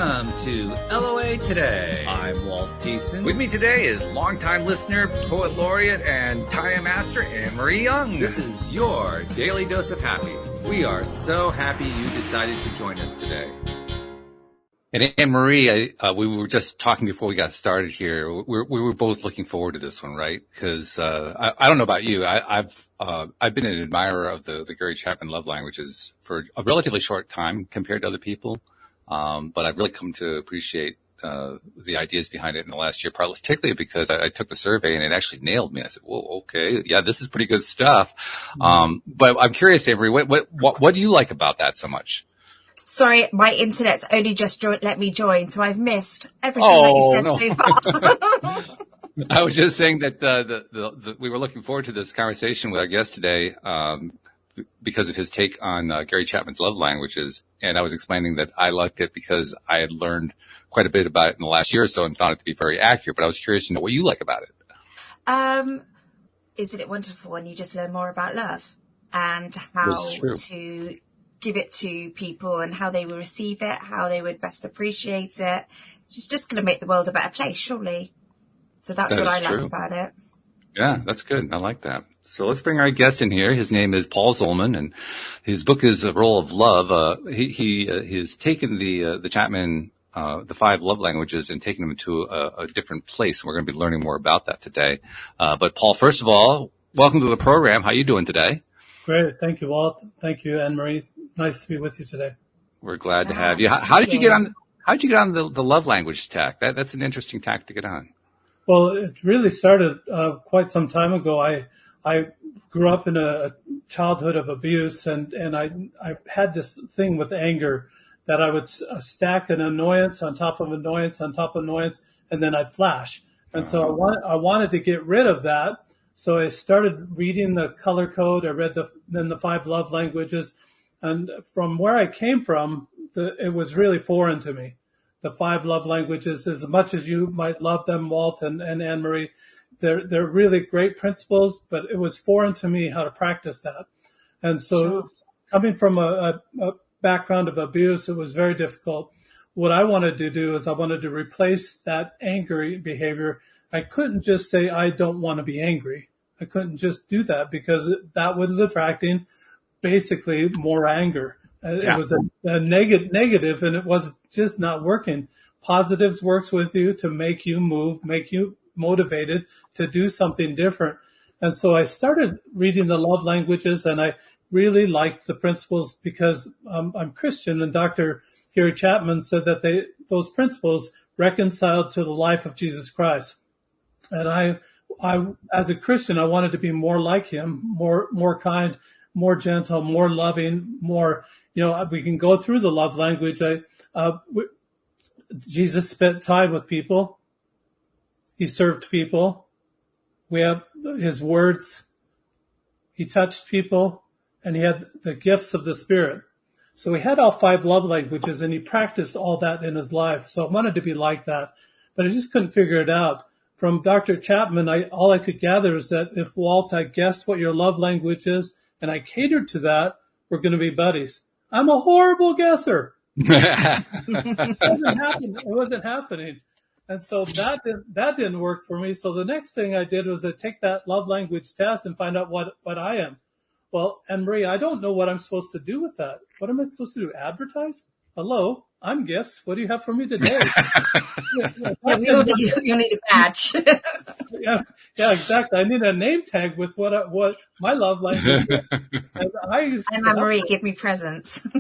Welcome to LOA Today. I'm Walt Thiessen. With me today is longtime listener, poet laureate, and tie master Anne-Marie Young. This is your daily dose of happy. We are so happy you decided to join us today. And Anne-Marie, we were just talking before we got started here. We were both looking forward to this one, right? Because I don't know about you. I've been an admirer of the Gary Chapman love languages for a relatively short time compared to other people. But I've really come to appreciate the ideas behind it in the last year, particularly because I took the survey and it actually nailed me. I said, "Whoa, okay, yeah, this is pretty good stuff." But I'm curious, Avery, what do you like about that so much? Sorry, my internet's only just let me join, so I've missed everything that you said so far. I was just saying that we were looking forward to this conversation with our guest today because of his take on Gary Chapman's love languages. And I was explaining that I liked it because I had learned quite a bit about it in the last year or so and found it to be very accurate. But I was curious to know what you like about it. Isn't it wonderful when you just learn more about love and how to give it to people and how they will receive it, how they would best appreciate it. It's just going to make the world a better place, surely. So that's what I like about it. Yeah, that's good. I like that. So let's bring our guest in here. His name is Paul Zolman, and his book is A Role of Love. He has taken the Chapman, the 5 love languages and taken them to a different place. We're going to be learning more about that today. But Paul, first of all, welcome to the program. How are you doing today? Great. Thank you, Walt. Thank you, Anne-Marie. Nice to be with you today. We're glad to have you. How did you get on? How did you get on the love language tack? That's an interesting tack to get on. Well, it really started quite some time ago. I grew up in a childhood of abuse, and I had this thing with anger that I would stack an annoyance on top of annoyance on top of annoyance, and then I'd flash. And so I wanted to get rid of that. So I started reading the color code. I read the 5 love languages. And from where I came from, it was really foreign to me. The 5 love languages, as much as you might love them, Walt and Anne-Marie, they're really great principles, but it was foreign to me how to practice that. And so coming from a background of abuse, it was very difficult. What I wanted to do is I wanted to replace that angry behavior. I couldn't just say, I don't want to be angry. I couldn't just do that because that was attracting basically more anger. It was a negative, and it was just not working. Positives works with you to make you move, make you motivated to do something different. And so I started reading the love languages, and I really liked the principles because I'm Christian, and Dr. Gary Chapman said that those principles reconciled to the life of Jesus Christ. And I as a Christian, I wanted to be more like him, more kind, more gentle, more loving, more, we can go through the love language. Jesus spent time with people. He served people. We have his words. He touched people, and he had the gifts of the Spirit. So he had all 5 love languages, and he practiced all that in his life. So I wanted to be like that, but I just couldn't figure it out. From Dr. Chapman, all I could gather is that if, Walt, I guessed what your love language is, and I catered to that, we're going to be buddies. I'm a horrible guesser. It wasn't happening. And so that didn't work for me. So the next thing I did was I take that love language test and find out what I am. Well, Anne-Marie, I don't know what I'm supposed to do with that. What am I supposed to do? Advertise? Hello, I'm Gifts. What do you have for me today? You'll need a badge. Yeah, exactly. I need a name tag with what my love language is. And Anne-Marie, give me presents. So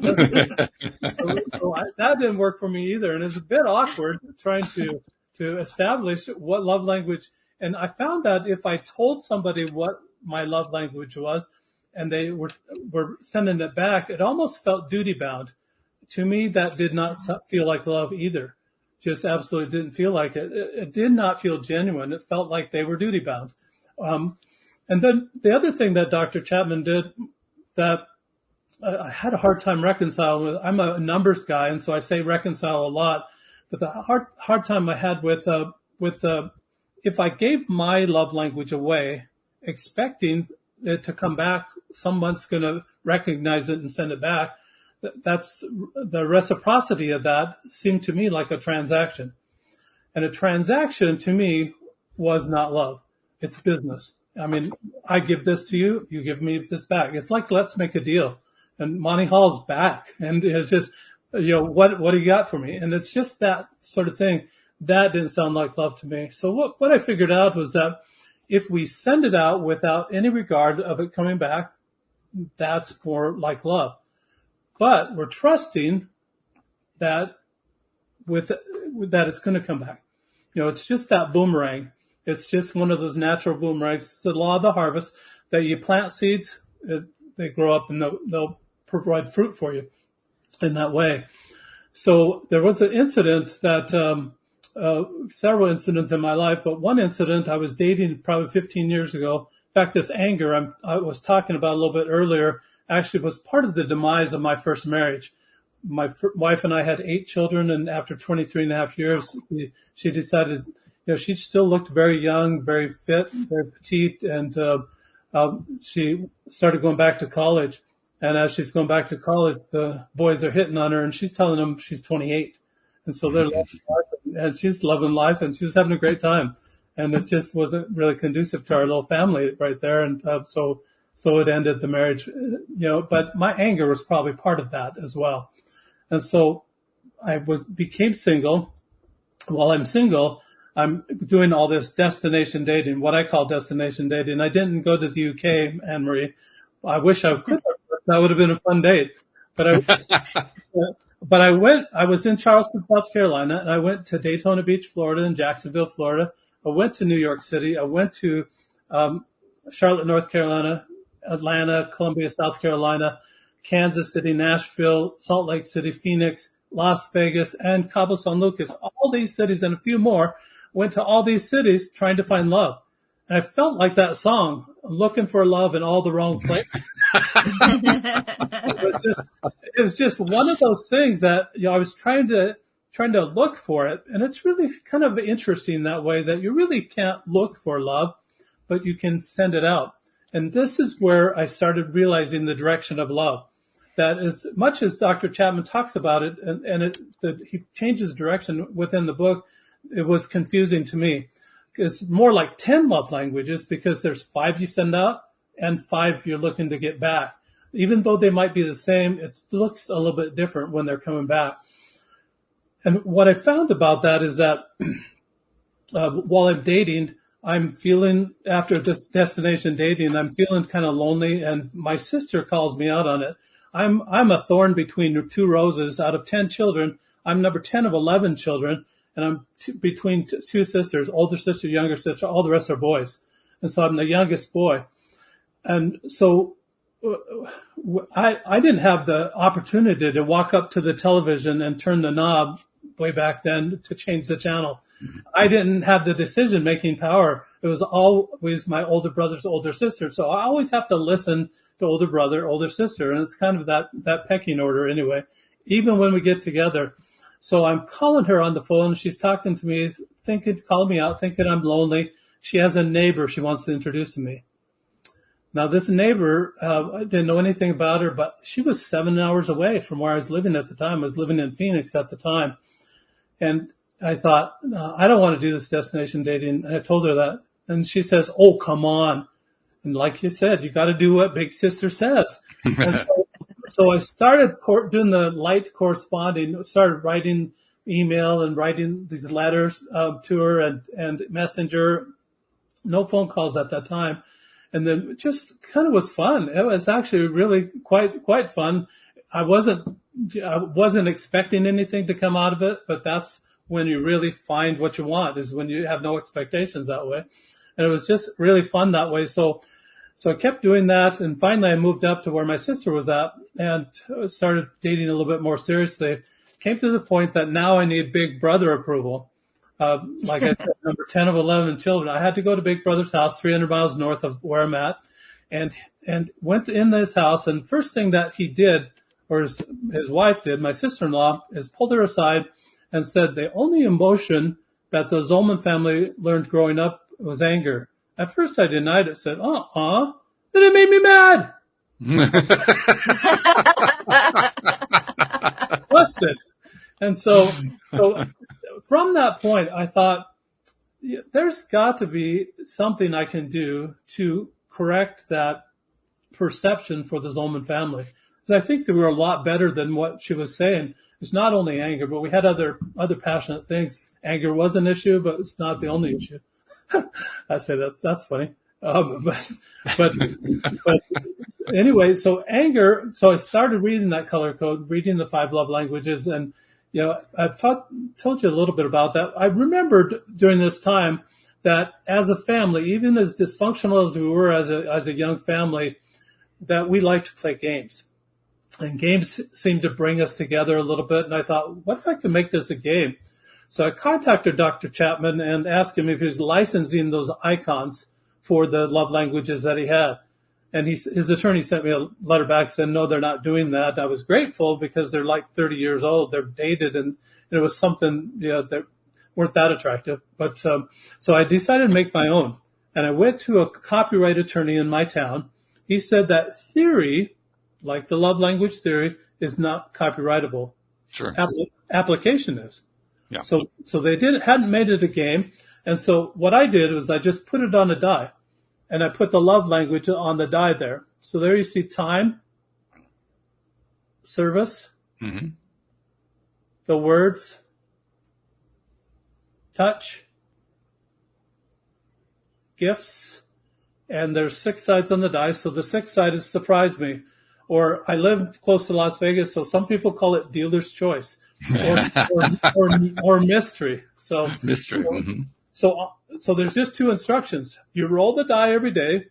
that didn't work for me either. And it's a bit awkward trying to establish what love language. And I found that if I told somebody what my love language was and they were sending it back, it almost felt duty bound. To me, that did not feel like love either. Just absolutely didn't feel like it. It did not feel genuine. It felt like they were duty bound. And then the other thing that Dr. Chapman did that I had a hard time reconciling with, I'm a numbers guy, and so I say reconcile a lot. But the hard time I had with if I gave my love language away, expecting it to come back, someone's going to recognize it and send it back. that's the reciprocity of that seemed to me like a transaction. And a transaction to me was not love. It's business. I mean, I give this to you, you give me this back. It's like, let's make a deal. And Monty Hall's back. And it's just, what do you got for me? And it's just that sort of thing. That didn't sound like love to me. So what I figured out was that if we send it out without any regard of it coming back, that's more like love. But we're trusting that that it's going to come back. It's just that boomerang. It's just one of those natural boomerangs. It's the law of the harvest that you plant seeds, they grow up and they'll provide fruit for you in that way. So there was an incident that, several incidents in my life, but one incident I was dating probably 15 years ago. In fact, this anger I was talking about a little bit earlier actually was part of the demise of my first marriage. My wife and I had 8 children, and after 23 and a half years, she decided, she still looked very young, very fit, very petite, and she started going back to college. And as she's going back to college, the boys are hitting on her, and she's telling them she's 28. And so they're loving life, and she's loving life, and she's having a great time. And it just wasn't really conducive to our little family right there. And so it ended the marriage, but my anger was probably part of that as well. And so I became single. While I'm single, I'm doing all this destination dating, what I call destination dating. I didn't go to the UK, Anne-Marie. I wish I could have. That would have been a fun date. But I was in Charleston, South Carolina, and I went to Daytona Beach, Florida, and Jacksonville, Florida. I went to New York City. I went to Charlotte, North Carolina, Atlanta, Columbia, South Carolina, Kansas City, Nashville, Salt Lake City, Phoenix, Las Vegas, and Cabo San Lucas. All these cities and a few more. Went to all these cities trying to find love. And I felt like that song, looking for love in all the wrong places. It was just one of those things that I was trying to look for it. And it's really kind of interesting that way, that you really can't look for love, but you can send it out. And this is where I started realizing the direction of love. That as much as Dr. Chapman talks about it, and he changes direction within the book, it was confusing to me. It's more like 10 love languages, because there's 5 you send out and 5 you're looking to get back. Even though they might be the same, it looks a little bit different when they're coming back. And what I found about that is that while I'm dating, I'm feeling, after this destination dating, I'm feeling kind of lonely, and my sister calls me out on it. I'm a thorn between 2 roses. Out of 10 children, I'm number 10 of 11 children, and I'm between 2 sisters, older sister, younger sister. All the rest are boys, and so I'm the youngest boy. And so I didn't have the opportunity to walk up to the television and turn the knob way back then to change the channel. I didn't have the decision-making power. It was always my older brother's older sister. So I always have to listen to older brother, older sister. And it's kind of that pecking order anyway, even when we get together. So I'm calling her on the phone. She's talking to me, calling me out, thinking I'm lonely. She has a neighbor she wants to introduce to me. Now, this neighbor, I didn't know anything about her, but she was 7 hours away from where I was living at the time. I was living in Phoenix at the time. And I thought, no, I don't want to do this destination dating. And I told her that. And she says, oh, come on. And like you said, you got to do what Big Sister says. And so I started doing the light corresponding, started writing email and writing these letters to her and messenger. No phone calls at that time. And then it just kind of was fun. It was actually really quite fun. I wasn't expecting anything to come out of it, but that's when you really find what you want, is when you have no expectations that way. And it was just really fun that way. So I kept doing that. And finally I moved up to where my sister was at and started dating a little bit more seriously. Came to the point that now I need Big Brother approval. Like I said, number 10 of 11 children. I had to go to Big Brother's house, 300 miles north of where I'm at, and went in this house. And first thing that he did, or his wife did, my sister-in-law, is pulled her aside and said the only emotion that the Zolman family learned growing up was anger. At first I denied it, said, then it made me mad. Busted. And so from that point, I thought, there's got to be something I can do to correct that perception for the Zolman family. Because I think that we were a lot better than what she was saying. It's not only anger, but we had other passionate things. Anger was an issue, but it's not the only issue. I say that's funny. But anyway, so anger. So I started reading that color code, reading the 5 love languages, and I've told you a little bit about that. I remembered during this time that as a family, even as dysfunctional as we were as a young family, that we liked to play games. And games seemed to bring us together a little bit. And I thought, what if I could make this a game? So I contacted Dr. Chapman and asked him if he was licensing those icons for the love languages that he had. And his attorney sent me a letter back saying, no, they're not doing that. I was grateful because they're like 30 years old. They're dated, and it was something, that weren't that attractive. But so I decided to make my own. And I went to a copyright attorney in my town. He said that theory, like the love language theory, is not copyrightable. Sure. Application is. Yeah. So they hadn't made it a game. And so what I did was I just put it on a die. And I put the love language on the die there. So there you see time, service, the words, touch, gifts, and there's 6 sides on the die. So the 6th side is surprise me. Or I live close to Las Vegas, so some people call it dealer's choice or mystery. So mystery. So there's just 2 instructions. You roll the die every day.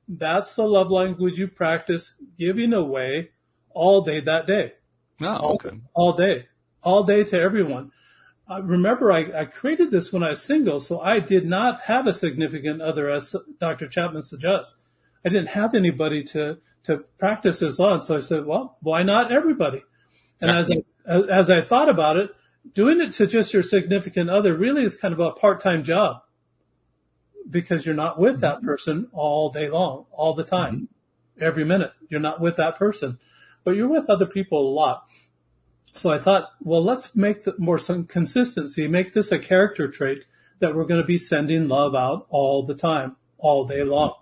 That's the love language you practice giving away all day that day. Oh, okay. All day to everyone. Remember, I created this when I was single, so I did not have a significant other, as Dr. Chapman suggests. I didn't have anybody to practice this on, so I said, well, why not everybody? And as I thought about it, doing it to just your significant other really is kind of a part-time job, because you're not with that person all day long, all the time, every minute. You're not with that person, but you're with other people a lot. So I thought, well, let's make some consistency, make this a character trait that we're going to be sending love out all the time, all day long.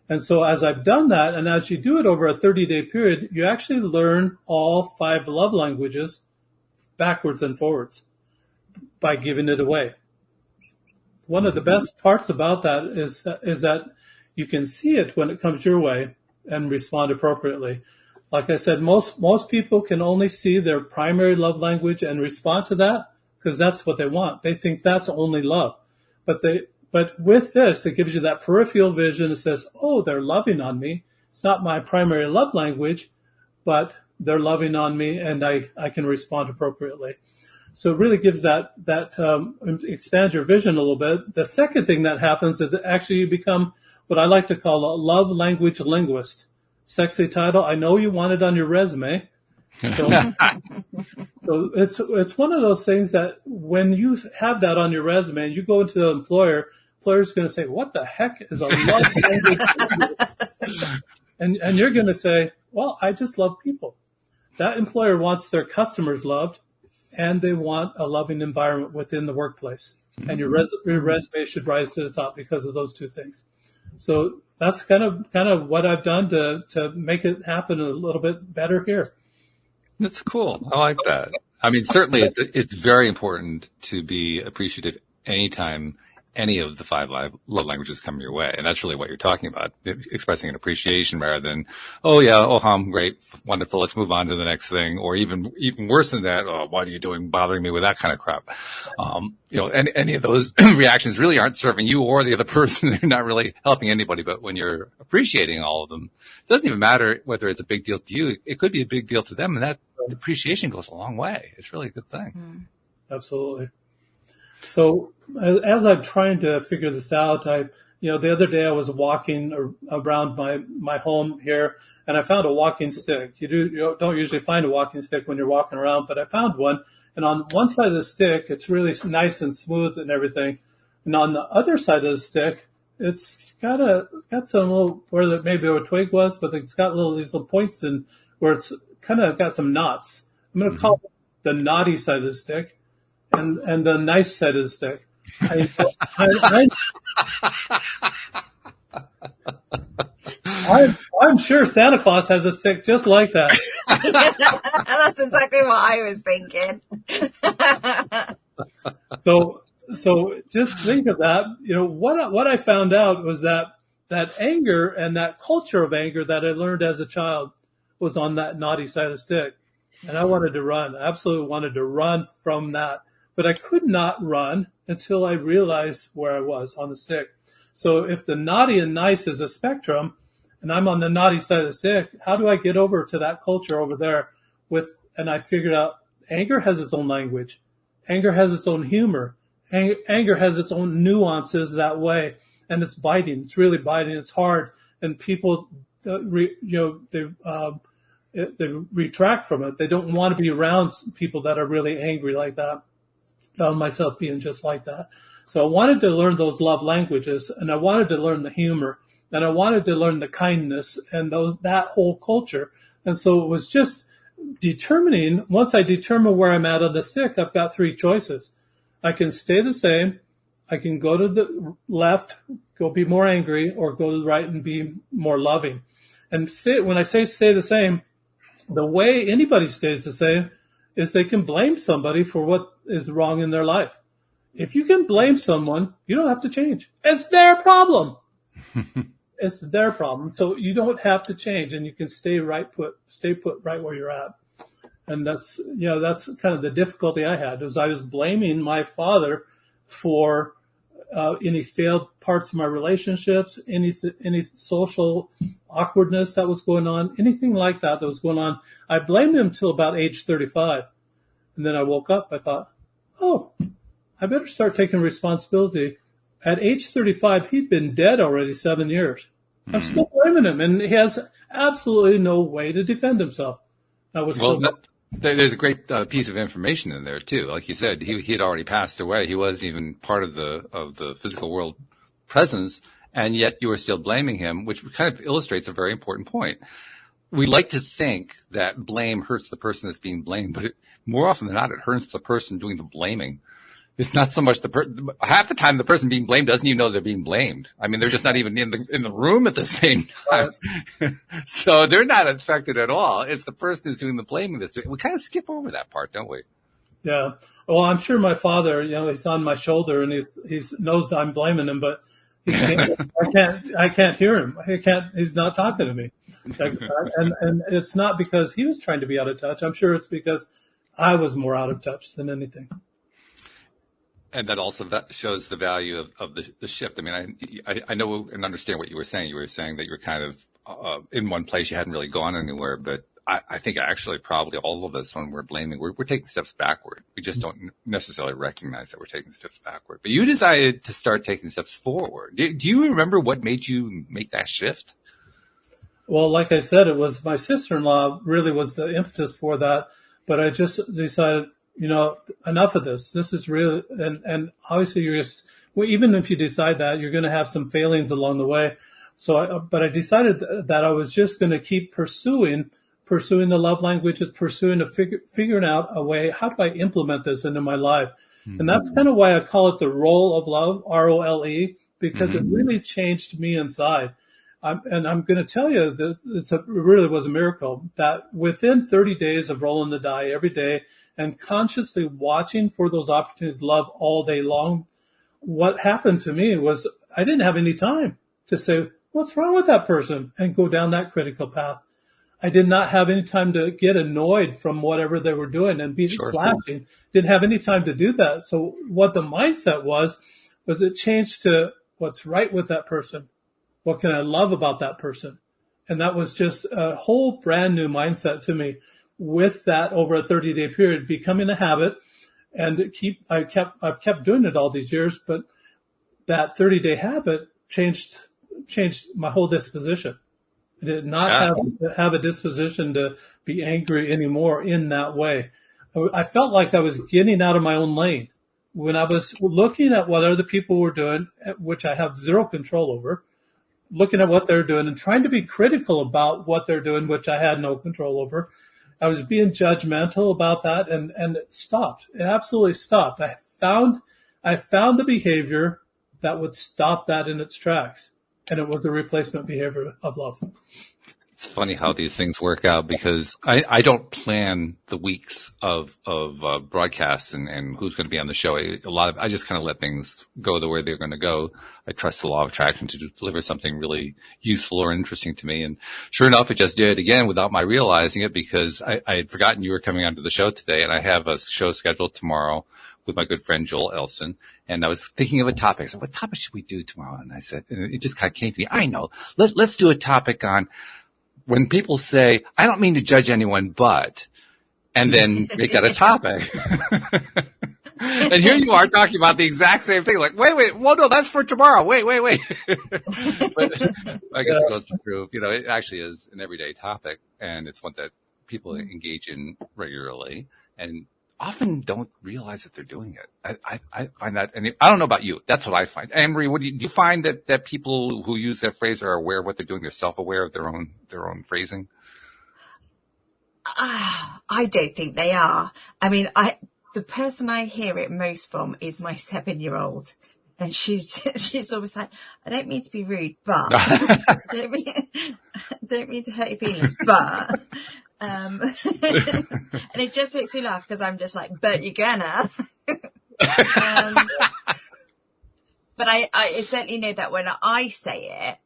And so as I've done that, and as you do it over a 30-day period, you actually learn all 5 love languages backwards and forwards by giving it away. One of the best parts about that is that you can see it when it comes your way and respond appropriately. Like I said, most people can only see their primary love language and respond to that because that's what they want. They think that's only love. But with this, it gives you that peripheral vision. It says, oh, they're loving on me. It's not my primary love language, but they're loving on me, and I can respond appropriately. So it really gives that expands your vision a little bit. The second thing that happens is that actually you become what I like to call a love language linguist. Sexy title. I know you want it on your resume. So it's one of those things that when you have that on your resume and you go into the employer's going to say, what the heck is a love language? And you're going to say, well, I just love people. That employer wants their customers loved, and they want a loving environment within the workplace. And your resume should rise to the top because of those 2 things. So that's kind of what I've done to make it happen a little bit better here. That's cool. I like that. I mean, certainly it's very important to be appreciative anytime any of the 5 love languages come your way. And that's really what you're talking about, expressing an appreciation rather than, oh yeah, oh, great, wonderful, let's move on to the next thing. Or even worse than that, oh, what are you doing bothering me with that kind of crap? Any of those reactions really aren't serving you or the other person. They're not really helping anybody. But when you're appreciating all of them, it doesn't even matter whether it's a big deal to you. It could be a big deal to them. And that appreciation goes a long way. It's really a good thing. Absolutely. So as I'm trying to figure this out, the other day I was walking around my home here, and I found a walking stick. You don't usually find a walking stick when you're walking around, but I found one. And on one side of the stick, it's really nice and smooth and everything. And on the other side of the stick, it's got some little, where maybe a twig was, but it's got these little points in where it's kind of got some knots. I'm going to call it the naughty side of the stick and the nice side of the stick. I'm sure Santa Claus has a stick just like that. That's exactly what I was thinking. So just think of that. What I found out was that anger and that culture of anger that I learned as a child was on that naughty side of the stick. And I wanted to run. I absolutely wanted to run from that. But I could not run until I realized where I was on the stick. So if the naughty and nice is a spectrum, and I'm on the naughty side of the stick, how do I get over to that culture over there and I figured out anger has its own language. Anger has its own humor. Anger has its own nuances that way. And it's biting. It's really biting. It's hard. And people, they retract from it. They don't want to be around people that are really angry like that. Found myself being just like that. So I wanted to learn those love languages, and I wanted to learn the humor, and I wanted to learn the kindness and that whole culture. And so it was just determining, once I determine where I'm at on the stick, I've got three choices. I can stay the same. I can go to the left, go be more angry, or go to the right and be more loving. And when I say stay the same, the way anybody stays the same is they can blame somebody for what is wrong in their life. If you can blame someone, you don't have to change. It's their problem. It's their problem. So you don't have to change, and you can stay put right where you're at. And that's kind of the difficulty I had, was I was blaming my father for any failed parts of my relationships, any social awkwardness that was going on, anything like that was going on. I blamed him till about age 35. And then I woke up, I thought, oh, I better start taking responsibility. At age 35, he'd been dead already 7 years. I'm still blaming him, and he has absolutely no way to defend himself. There's a great piece of information in there too. Like you said, he had already passed away. He wasn't even part of the physical world presence, and yet you were still blaming him, which kind of illustrates a very important point. We like to think that blame hurts the person that's being blamed, but more often than not, it hurts the person doing the blaming. It's not so much half the time the person being blamed doesn't even know they're being blamed. I mean, they're just not even in the room at the same time. So they're not affected at all. It's the person who's doing the blaming that's doing. We kind of skip over that part, don't we? Yeah. Well, I'm sure my father, he's on my shoulder and he knows I'm blaming him, but I can't hear him. He's not talking to me. And it's not because he was trying to be out of touch. I'm sure it's because I was more out of touch than anything. And that also shows the value of the shift. I mean, I know and understand what you were saying. You were saying that you were kind of in one place. You hadn't really gone anywhere. But I think actually probably all of us, when we're blaming, we're taking steps backward. We just don't necessarily recognize that we're taking steps backward. But you decided to start taking steps forward. Do you remember what made you make that shift? Well, like I said, it was my sister-in-law really was the impetus for that. But I just decided, enough of this. This is real. And obviously even if you decide that, you're going to have some failings along the way. But I decided that I was just going to keep pursuing the love languages, figuring out a way, how do I implement this into my life? Mm-hmm. And that's kind of why I call it the role of love, ROLE, because it really changed me inside. I'm going to tell you this, it really was a miracle that within 30 days of rolling the die every day and consciously watching for those opportunities to love all day long, what happened to me was I didn't have any time to say, what's wrong with that person, and go down that critical path. I did not have any time to get annoyed from whatever they were doing and be flashing. Didn't have any time to do that. So what the mindset was it changed to what's right with that person. What can I love about that person? And that was just a whole brand new mindset to me with that over a 30-day period, becoming a habit. And I've kept doing it all these years, but that 30-day habit changed my whole disposition. I did not have a disposition to be angry anymore in that way. I felt like I was getting out of my own lane when I was looking at what other people were doing, which I have zero control over, looking at what they're doing and trying to be critical about what they're doing, which I had no control over. I was being judgmental about that, and it stopped. It absolutely stopped. I found the behavior that would stop that in its tracks, and it was the replacement behavior of love. It's funny how these things work out, because I don't plan the weeks of broadcasts and who's going to be on the show. I just kind of let things go the way they're going to go. I trust the law of attraction to deliver something really useful or interesting to me. And sure enough, it just did again without my realizing it, because I had forgotten you were coming onto the show today, and I have a show scheduled tomorrow with my good friend Joel Elston. And I was thinking of a topic. I said, what topic should we do tomorrow? And I said, and it just kind of came to me. I know. Let's do a topic on when people say, I don't mean to judge anyone, but, and then make that a topic. And here you are talking about the exact same thing. Like, wait, well, no, that's for tomorrow. Wait. But I guess it goes to prove, it actually is an everyday topic, and it's one that people engage in regularly and often don't realize that they're doing it. I find that, and I don't know about you. That's what I find. Anne-Marie, do you find that people who use that phrase are aware of what they're doing? They're self-aware of their own phrasing? I don't think they are. I mean, the person I hear it most from is my 7-year-old. And she's always like, I don't mean to be rude, but don't mean to hurt your feelings, but and it just makes me laugh, because I'm just like, but you're gonna. But I certainly know that when I say it,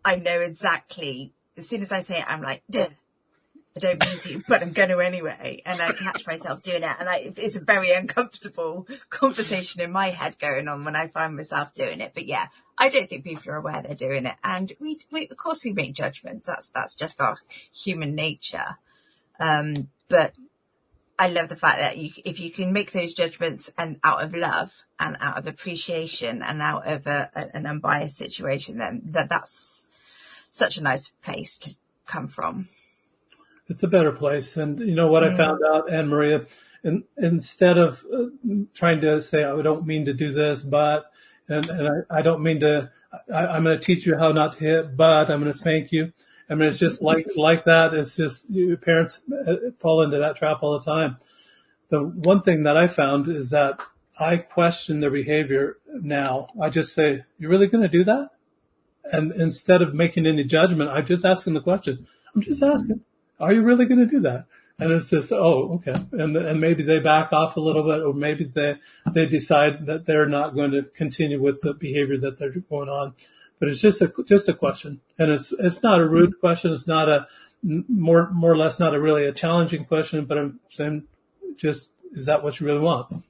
I know exactly. As soon as I say it, I'm like, duh. I don't mean to, but I'm going to anyway. And I catch myself doing it. And it's a very uncomfortable conversation in my head going on when I find myself doing it. But yeah, I don't think people are aware they're doing it. And we of course we make judgments. That's just our human nature. But I love the fact that if you can make those judgments and out of love and out of appreciation and out of an unbiased situation, then that's such a nice place to come from. It's a better place. And you know what I found out, Anne Maria, instead of trying to say, I don't mean to do this, but, and I don't mean to, I'm going to teach you how not to hit, but I'm going to spank you. I mean, it's just like that. It's just parents fall into that trap all the time. The one thing that I found is that I question their behavior now. I just say, you're really going to do that? And instead of making any judgment, I'm just asking the question. I'm just asking. Are you really going to do that? And it's just, oh, okay. And maybe they back off a little bit, or maybe they decide that they're not going to continue with the behavior that they're going on. But it's just a question. And it's not a rude question. It's not a more or less not a really a challenging question, but I'm saying just, is that what you really want?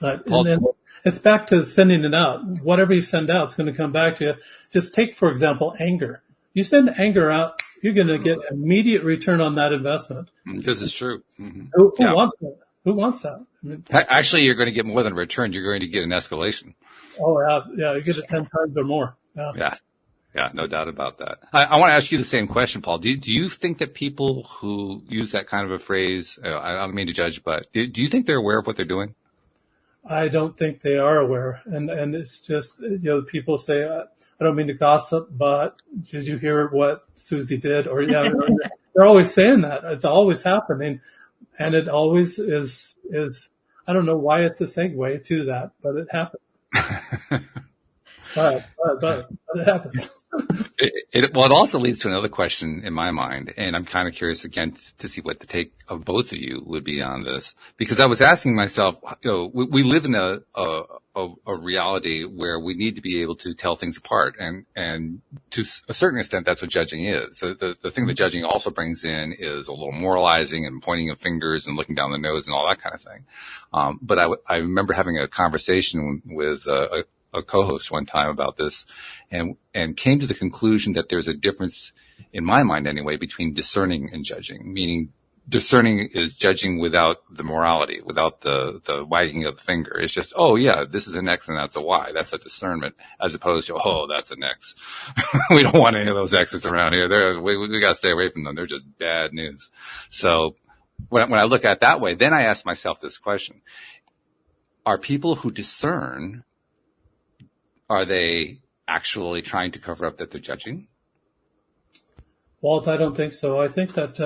And then it's back to sending it out. Whatever you send out is going to come back to you. Just take, for example, anger. You send anger out, you're going to get immediate return on that investment. This is true. Mm-hmm. Who wants that? Who wants that? I mean, actually, you're going to get more than a return. You're going to get an escalation. Oh, yeah. You get it 10 times or more. Yeah, no doubt about that. I want to ask you the same question, Paul. Do you think that people who use that kind of a phrase, I don't mean to judge, but do you think they're aware of what they're doing? I don't think they are aware. And it's just, people say, I don't mean to gossip, but did you hear what Susie did? Or, they're always saying that. It's always happening. And it always is, I don't know why it's a segue to that, but it happens. but it happens. It also leads to another question in my mind, and I'm kind of curious again to see what the take of both of you would be on this, because I was asking myself, we live in a reality where we need to be able to tell things apart, and to a certain extent, that's what judging is. The thing that judging also brings in is a little moralizing and pointing of fingers and looking down the nose and all that kind of thing. But I remember having a conversation with a co-host one time about this, and came to the conclusion that there's a difference, in my mind anyway, between discerning and judging. Meaning, discerning is judging without the morality, without the wagging of the finger. It's just, oh yeah, this is an X and that's a Y. That's a discernment, as opposed to, oh, that's an X. We don't want any of those X's around here. We got to stay away from them. They're just bad news. So when I look at it that way, then I ask myself this question: are people who discern, are they actually trying to cover up that they're judging? Walt, I don't think so. I think that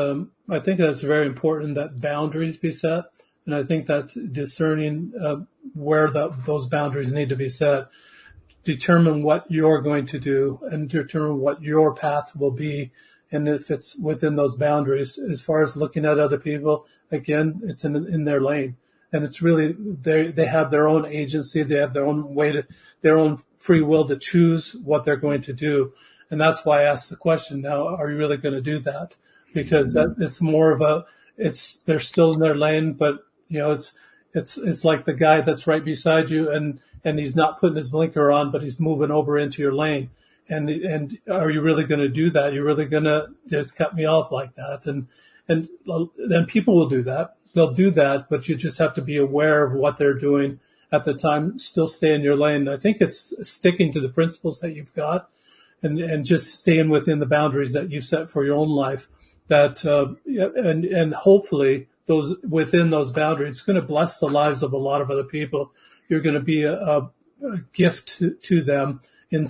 it's very important that boundaries be set, and I think that discerning where those boundaries need to be set, determine what you're going to do, and determine what your path will be, and if it's within those boundaries. As far as looking at other people, again, it's in their lane, and it's really they have their own agency, they have their own their own free will to choose what they're going to do. And that's why I asked the question, now, are you really going to do that? Because it's more of they're still in their lane, but it's like the guy that's right beside you and he's not putting his blinker on, but he's moving over into your lane. And are you really going to do that? You're really going to just cut me off like that? And then people will do that. They'll do that, but you just have to be aware of what they're doing at the time. Still stay in your lane. I think it's sticking to the principles that you've got. And just staying within the boundaries that you've set for your own life, and hopefully those within those boundaries, it's going to bless the lives of a lot of other people. You're going to be a gift to them in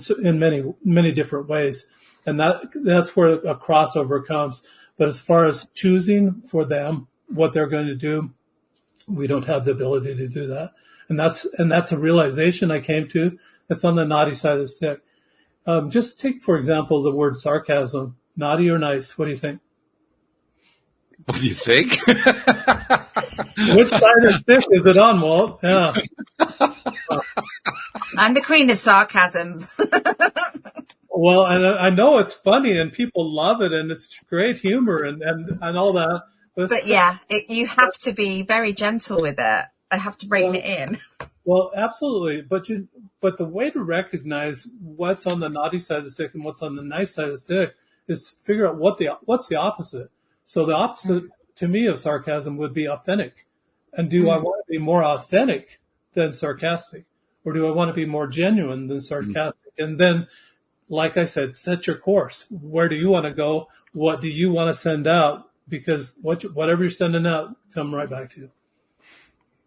many different ways, and that's where a crossover comes. But as far as choosing for them what they're going to do, we don't have the ability to do that, and that's a realization I came to. That's on the naughty side of the stick. Just take, for example, the word sarcasm. Naughty or nice? What do you think? What do you think? Which side of the stick is it on, Walt? Yeah. I'm the queen of sarcasm. Well, I know it's funny and people love it and it's great humor and all that. But yeah, you have to be very gentle with it. I have to bring it in. Well, absolutely. But the way to recognize what's on the naughty side of the stick and what's on the nice side of the stick is figure out what's the opposite. So the opposite to me of sarcasm would be authentic. And do I want to be more authentic than sarcastic? Or do I want to be more genuine than sarcastic? And then, like I said, set your course. Where do you want to go? What do you want to send out? Because whatever you're sending out, come right back to you.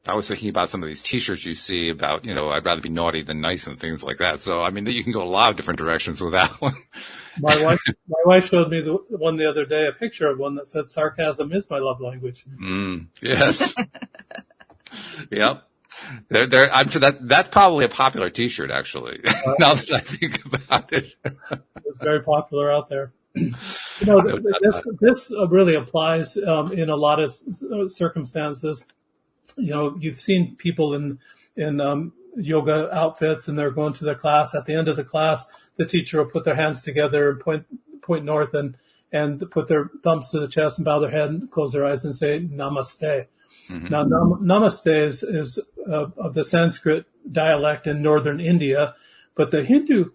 I was thinking about some of these T-shirts you see about, I'd rather be naughty than nice and things like that. So, I mean, you can go a lot of different directions with that one. My wife showed me the one the other day, a picture of one that said sarcasm is my love language. Yes. Yep. I'm sure that's probably a popular T-shirt, actually, now that I think about it. It's very popular out there. This really applies in a lot of circumstances. You've seen people in yoga outfits and they're going to their class. At the end of the class, the teacher will put their hands together and point north and put their thumbs to the chest and bow their head and close their eyes and say namaste. Mm-hmm. Now, namaste is of the Sanskrit dialect in northern India, but the Hindu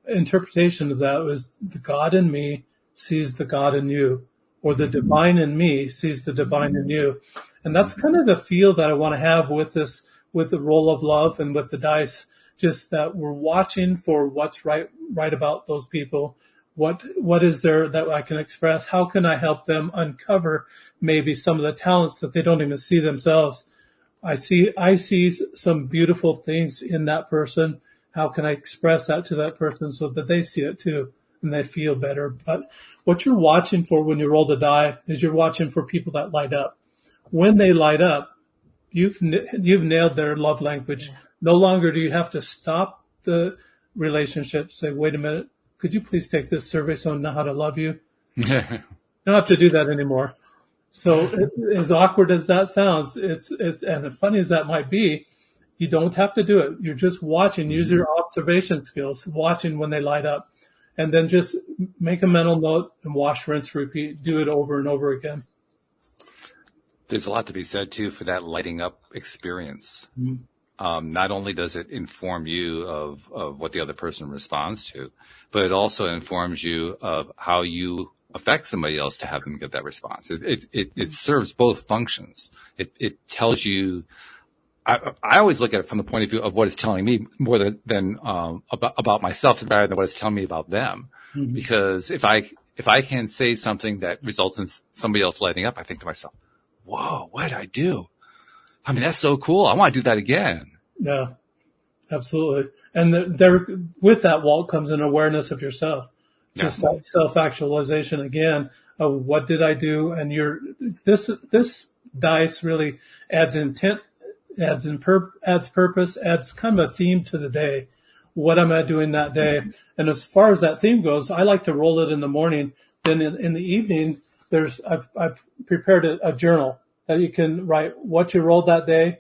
interpretation of that was the God in me sees the God in you, or the divine in me sees the divine in you. And that's kind of the feel that I want to have with this, with the roll of love and with the dice, just that we're watching for what's right about those people. What is there that I can express? How can I help them uncover maybe some of the talents that they don't even see themselves? I see some beautiful things in that person. How can I express that to that person so that they see it too and they feel better? But what you're watching for when you roll the die is you're watching for people that light up. When they light up, you've nailed their love language. No longer do you have to stop the relationship, say, wait a minute, could you please take this survey so I know how to love you? You don't have to do that anymore. So as awkward as that sounds, it's and as funny as that might be, you don't have to do it. You're just watching, use your observation skills, watching when they light up, and then just make a mental note and wash, rinse, repeat, do it over and over again. There's a lot to be said too for that lighting up experience. Mm-hmm. Not only does it inform you of what the other person responds to, but it also informs you of how you affect somebody else to have them get that response. It serves both functions. It tells you. I always look at it from the point of view of what it's telling me more than about myself rather than what it's telling me about them. Mm-hmm. Because if I can say something that results in somebody else lighting up, I think to myself, whoa, what did I do? I mean, that's so cool. I want to do that again. Yeah, absolutely. And there with that, Walt, comes an awareness of yourself just self-actualization again of what did I do? And this dice really adds intent, adds purpose, adds kind of a theme to the day. What am I doing that day? And as far as that theme goes, I like to roll it in the morning. Then in the evening, I've prepared a journal that you can write what you rolled that day,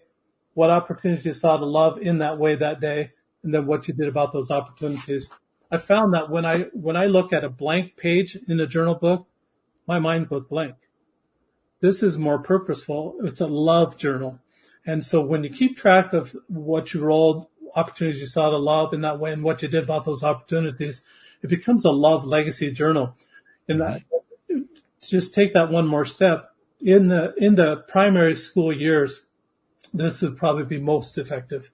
what opportunities you saw to love in that way that day, and then what you did about those opportunities. I found that when I look at a blank page in a journal book, my mind goes blank. This is more purposeful. It's a love journal. And so when you keep track of what you rolled, opportunities you saw to love in that way, and what you did about those opportunities, it becomes a love legacy journal. And that, just take that one more step. In the primary school years, this would probably be most effective.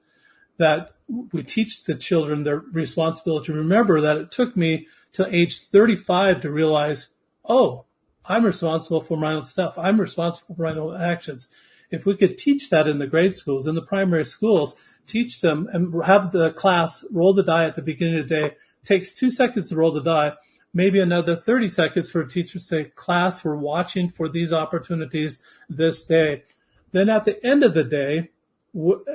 That we teach the children their responsibility. Remember that it took me till age 35 to realize, oh, I'm responsible for my own stuff. I'm responsible for my own actions. If we could teach that in the grade schools, in the primary schools, teach them and have the class roll the die at the beginning of the day. It takes 2 seconds to roll the die, maybe another 30 seconds for a teacher to say, class, we're watching for these opportunities this day. Then at the end of the day,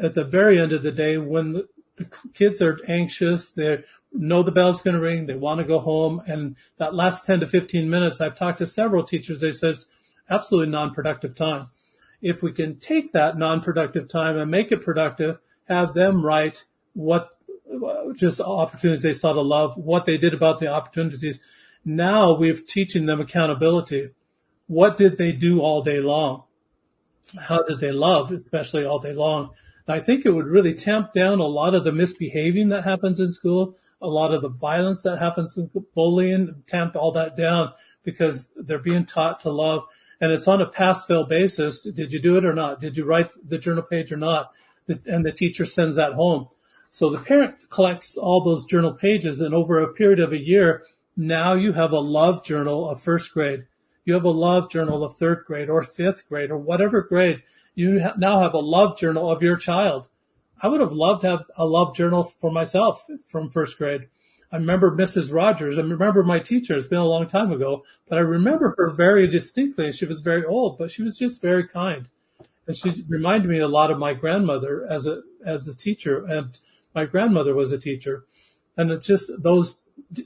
at the very end of the day, when the kids are anxious, they know the bell's going to ring, they want to go home, and that last 10 to 15 minutes, I've talked to several teachers, they said it's absolutely non-productive time. If we can take that non-productive time and make it productive, have them write what just opportunities they saw to love, what they did about the opportunities. Now we're teaching them accountability. What did they do all day long? How did they love, especially all day long? And I think it would really tamp down a lot of the misbehaving that happens in school, a lot of the violence that happens in bullying, tamp all that down because they're being taught to love. And it's on a pass-fail basis. Did you do it or not? Did you write the journal page or not? And the teacher sends that home. So the parent collects all those journal pages, and over a period of a year, now you have a love journal of first grade. You have a love journal of third grade or fifth grade or whatever grade. You now have a love journal of your child. I would have loved to have a love journal for myself from first grade. I remember Mrs. Rogers. I remember my teacher. It's been a long time ago, but I remember her very distinctly. She was very old, but she was just very kind. And she reminded me a lot of my grandmother as a teacher, and my grandmother was a teacher. And it's just those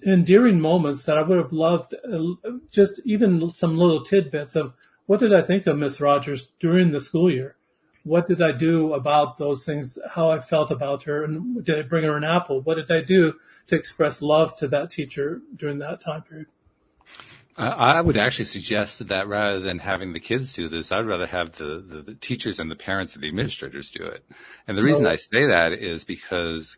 endearing moments that I would have loved, just even some little tidbits of what did I think of Miss Rogers during the school year? What did I do about those things, how I felt about her, and did I bring her an apple? What did I do to express love to that teacher during that time period? I would actually suggest that rather than having the kids do this, I'd rather have the teachers and the parents and the administrators do it. And the reason I say that is because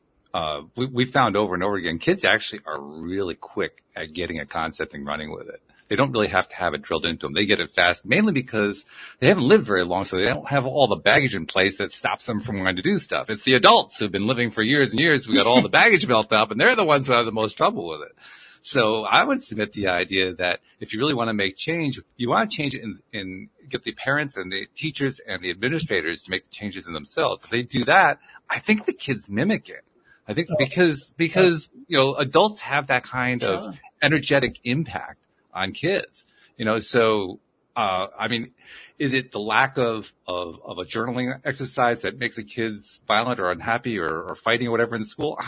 we found over and over again, kids actually are really quick at getting a concept and running with it. They don't really have to have it drilled into them. They get it fast, mainly because they haven't lived very long, so they don't have all the baggage in place that stops them from wanting to do stuff. It's the adults who've been living for years and years who got all the baggage built up, and they're the ones who have the most trouble with it. So I would submit the idea that if you really want to make change, you want to change it in get the parents and the teachers and the administrators to make the changes in themselves. If they do that, I think the kids mimic it. I think because adults have that kind of energetic impact on kids, so, is it the lack of a journaling exercise that makes the kids violent or unhappy or fighting or whatever in school?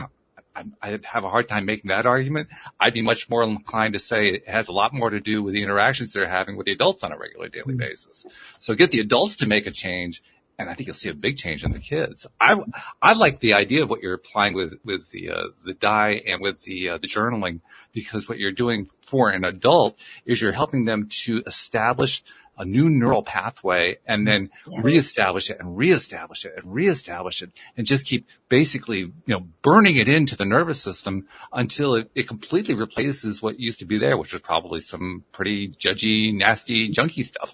I'd have a hard time making that argument. I'd be much more inclined to say it has a lot more to do with the interactions they're having with the adults on a regular daily basis. So get the adults to make a change, and I think you'll see a big change in the kids. I like the idea of what you're applying with the die and with the journaling, because what you're doing for an adult is you're helping them to establish a new neural pathway and then reestablish it and reestablish it and reestablish it and just keep basically, burning it into the nervous system until it completely replaces what used to be there, which was probably some pretty judgy, nasty, junky stuff.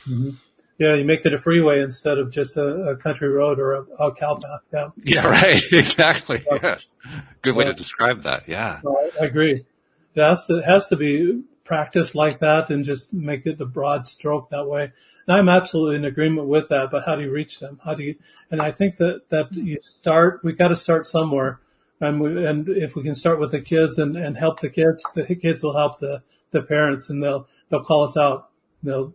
Mm-hmm. Yeah, you make it a freeway instead of just a country road or a cow path. Yeah, right. Exactly. Yes. Good way to describe that. Yeah. I agree. It has to be practiced like that and just make it a broad stroke that way. And I'm absolutely in agreement with that, but how do you reach them? And I think that we got to start somewhere. And if we can start with the kids and help the kids will help the parents, and they'll call us out. They'll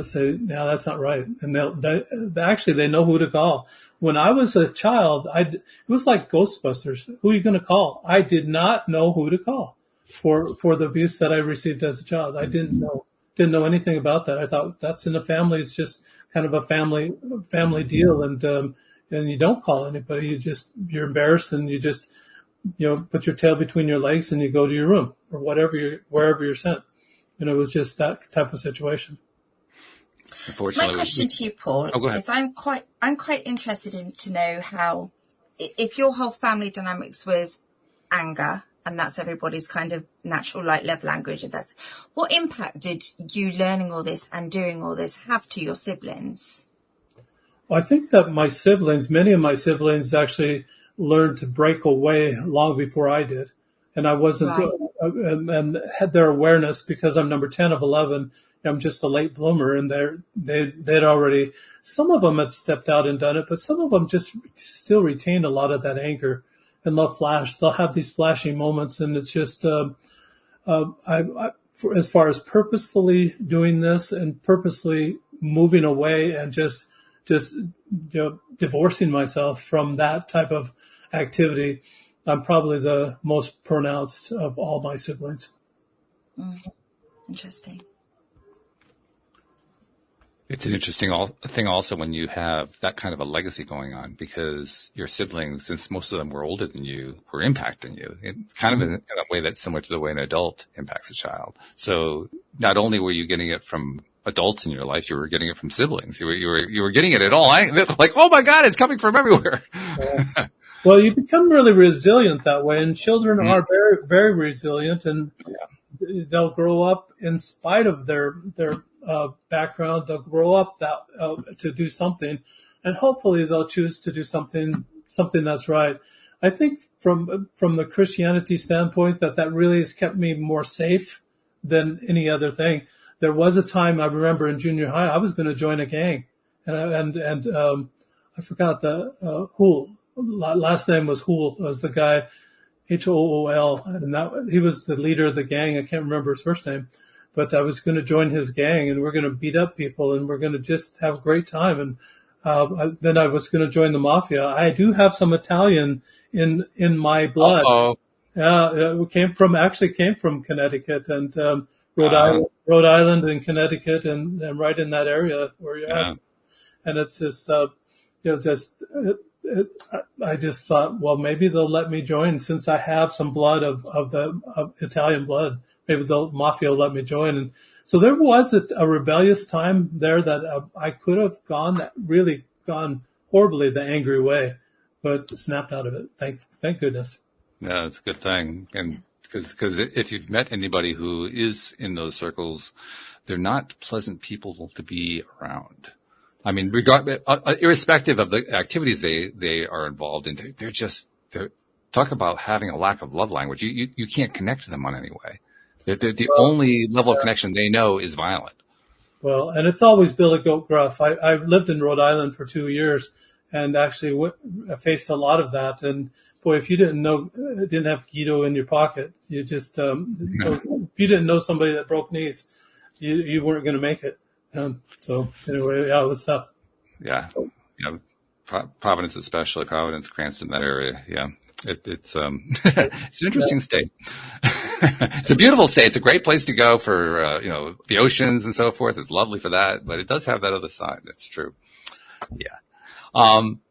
say, "No, that's not right," and they know who to call. When I was a child, it was like Ghostbusters. Who are you going to call? I did not know who to call for the abuse that I received as a child. I didn't know anything about that. I thought that's in the family. It's just kind of a family deal, and you don't call anybody. You're embarrassed, and you just put your tail between your legs and you go to your room or wherever you're sent. And it was just that type of situation. My question to you, Paul, go ahead. is I'm quite interested to know how, if your whole family dynamics was anger, and that's everybody's kind of natural light level language, and that's what impact did you learning all this and doing all this have to your siblings? Well, I think that many of my siblings actually learned to break away long before I did. And I wasn't, right. And had their awareness because I'm number 10 of 11. I'm just a late bloomer, and they'd already, some of them had stepped out and done it, but some of them just still retained a lot of that anger, and they'll have these flashing moments. And it's just, as far as purposefully doing this and purposely moving away and just divorcing myself from that type of activity, I'm probably the most pronounced of all my siblings. Interesting. It's an interesting thing also when you have that kind of a legacy going on, because your siblings, since most of them were older than you, were impacting you. It's kind of in a way that's similar to the way an adult impacts a child. So not only were you getting it from adults in your life, you were getting it from siblings. You were getting it at all. Like, oh my God, it's coming from everywhere. Well, you become really resilient that way, and children are very, very resilient, and they'll grow up in spite of their background. They'll grow up to do something, and hopefully they'll choose to do something that's right. I think from the Christianity standpoint, that really has kept me more safe than any other thing. There was a time I remember in junior high, I was going to join a gang, and I forgot the Hool. Last name was Hool, was the guy, Hool, and he was the leader of the gang. I can't remember his first name, but I was going to join his gang, and we're going to beat up people, and we're going to just have a great time. And then I was going to join the mafia. I do have some Italian in my blood. Uh-oh. Yeah, it came from Connecticut and Rhode Island and Connecticut, and right in that area where you're at. And it's just I just thought, well, maybe they'll let me join since I have some blood of Italian blood. Maybe the mafia will let me join. And so there was a rebellious time there that I could have gone horribly the angry way, but snapped out of it. Thank goodness. Yeah, it's a good thing. And because if you've met anybody who is in those circles, they're not pleasant people to be around. I mean, irrespective of the activities they are involved in, they're talk about having a lack of love language. You can't connect to them on any way. The only level of connection they know is violent. Well, and it's always Billy Goat Gruff. I lived in Rhode Island for 2 years and actually faced a lot of that. And boy, if you didn't have Guido in your pocket, you just, if you didn't know somebody that broke knees, you weren't going to make it. So anyway, yeah, it was tough. Yeah. Providence, especially Providence, Cranston, that area. Yeah. It's an interesting state. It's a beautiful state. It's a great place to go for, the oceans and so forth. It's lovely for that, but it does have that other side. That's true. Yeah.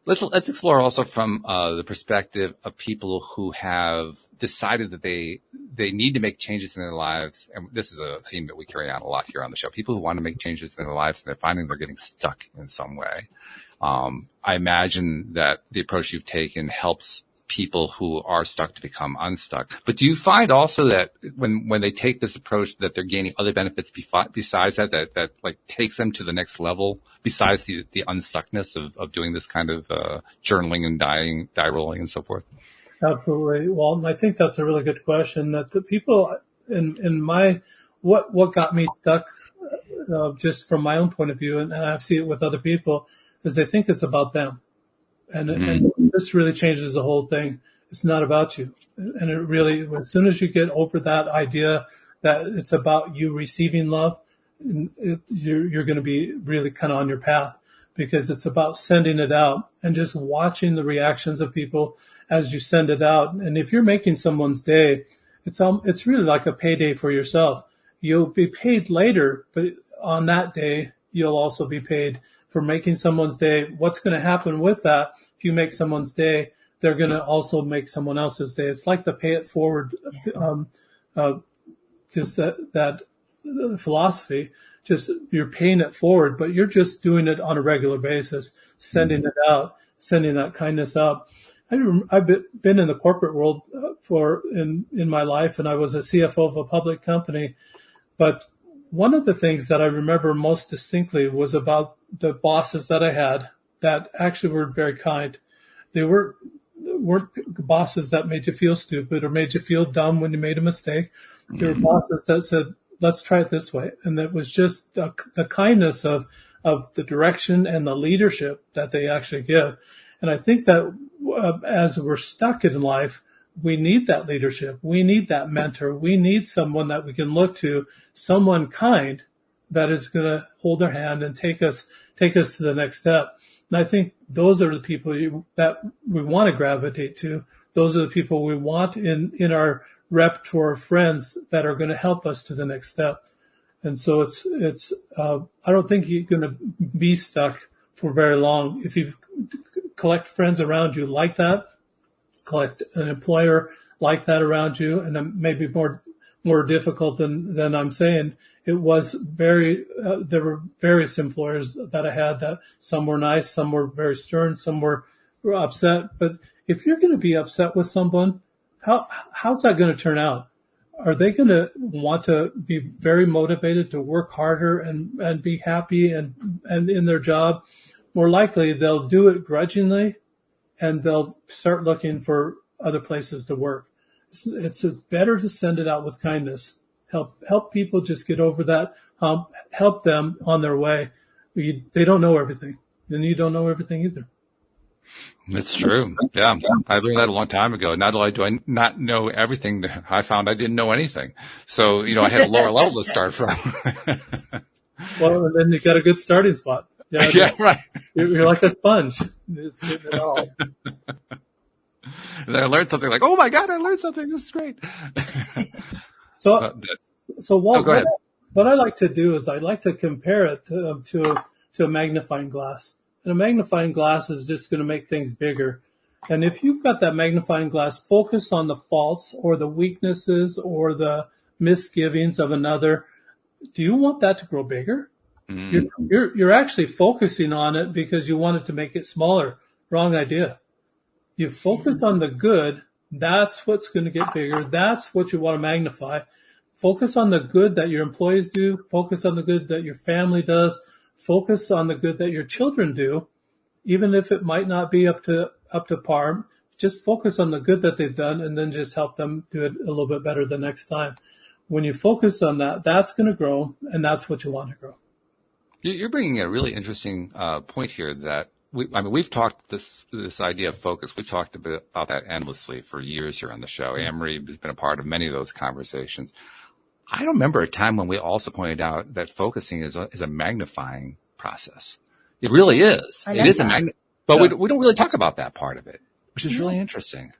Let's explore also from, the perspective of people who have decided that they need to make changes in their lives. And this is a theme that we carry on a lot here on the show. People who want to make changes in their lives and they're finding they're getting stuck in some way. I imagine that the approach you've taken helps people who are stuck to become unstuck. But do you find also that when they take this approach that they're gaining other benefits besides that like takes them to the next level besides the unstuckness of doing this kind of journaling and die rolling and so forth? Absolutely. Well, I think that's a really good question. That the people in my what got me stuck, just from my own point of view, and I see it with other people, is they think it's about them. And this really changes the whole thing. It's not about you. And it really, as soon as you get over that idea that it's about you receiving love, you're going to be really kind of on your path, because it's about sending it out and just watching the reactions of people as you send it out. And if you're making someone's day, it's really like a payday for yourself. You'll be paid later, but on that day, you'll also be paid for making someone's day. What's going to happen with that? If you make someone's day, they're going to also make someone else's day. It's like the pay it forward, just that philosophy. Just you're paying it forward, but you're just doing it on a regular basis, sending it out, sending that kindness out. I've been in the corporate world in my life, and I was a CFO of a public company. But one of the things that I remember most distinctly was about the bosses that I had that actually were very kind. They weren't bosses that made you feel stupid or made you feel dumb when you made a mistake. They were bosses that said, let's try it this way. And that was just the kindness of the direction and the leadership that they actually give. And I think that as we're stuck in life, we need that leadership. We need that mentor. We need someone that we can look to, someone kind that is going to hold our hand and take us to the next step. And I think those are the people that we want to gravitate to. Those are the people we want in our repertoire of friends that are going to help us to the next step. And so it's I don't think you're going to be stuck for very long if you collect friends around you like that, collect an employer like that around you, and then maybe more difficult than I'm saying. It was there were various employers that I had that some were nice, some were very stern, some were upset. But if you're going to be upset with someone, how's that going to turn out? Are they going to want to be very motivated to work harder and be happy and in their job? More likely they'll do it grudgingly, and they'll start looking for other places to work. It's better to send it out with kindness. Help people just get over that. Help them on their way. They don't know everything, and you don't know everything either. It's true. Yeah. I learned that a long time ago. Not only do I not know everything, I found I didn't know anything. So, I had a lower level to start from. Well, and then you got a good starting spot. Yeah, right. You're like a sponge. It's getting it all. And then I learned something like, oh my God, I learned something. This is great. So Walt, go ahead. What I like to do is I like to compare it to a magnifying glass. And a magnifying glass is just going to make things bigger. And if you've got that magnifying glass, focus on the faults or the weaknesses or the misgivings of another. Do you want that to grow bigger? Mm. You're actually focusing on it because you want it to make it smaller. Wrong idea. You focus on the good. That's what's going to get bigger. That's what you want to magnify. Focus on the good that your employees do. Focus on the good that your family does. Focus on the good that your children do, even if it might not be up to par. Just focus on the good that they've done, and then just help them do it a little bit better the next time. When you focus on that, that's going to grow, and that's what you want to grow. You're bringing a really interesting point here that we've talked this idea of focus. We've talked about that endlessly for years here on the show. Anne-Marie has been a part of many of those conversations. I don't remember a time when we also pointed out that focusing is a magnifying process. It really is. It is a magnet, but yeah. we don't really talk about that part of it, which is really interesting.